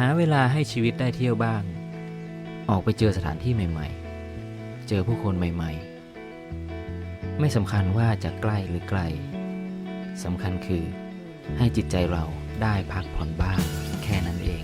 หาเวลาให้ชีวิตได้เที่ยวบ้างออกไปเจอสถานที่ใหม่ๆเจอผู้คนใหม่ๆไม่สำคัญว่าจะใกล้หรือไกลสำคัญคือให้จิตใจเราได้พักผ่อนบ้างแค่นั้นเอง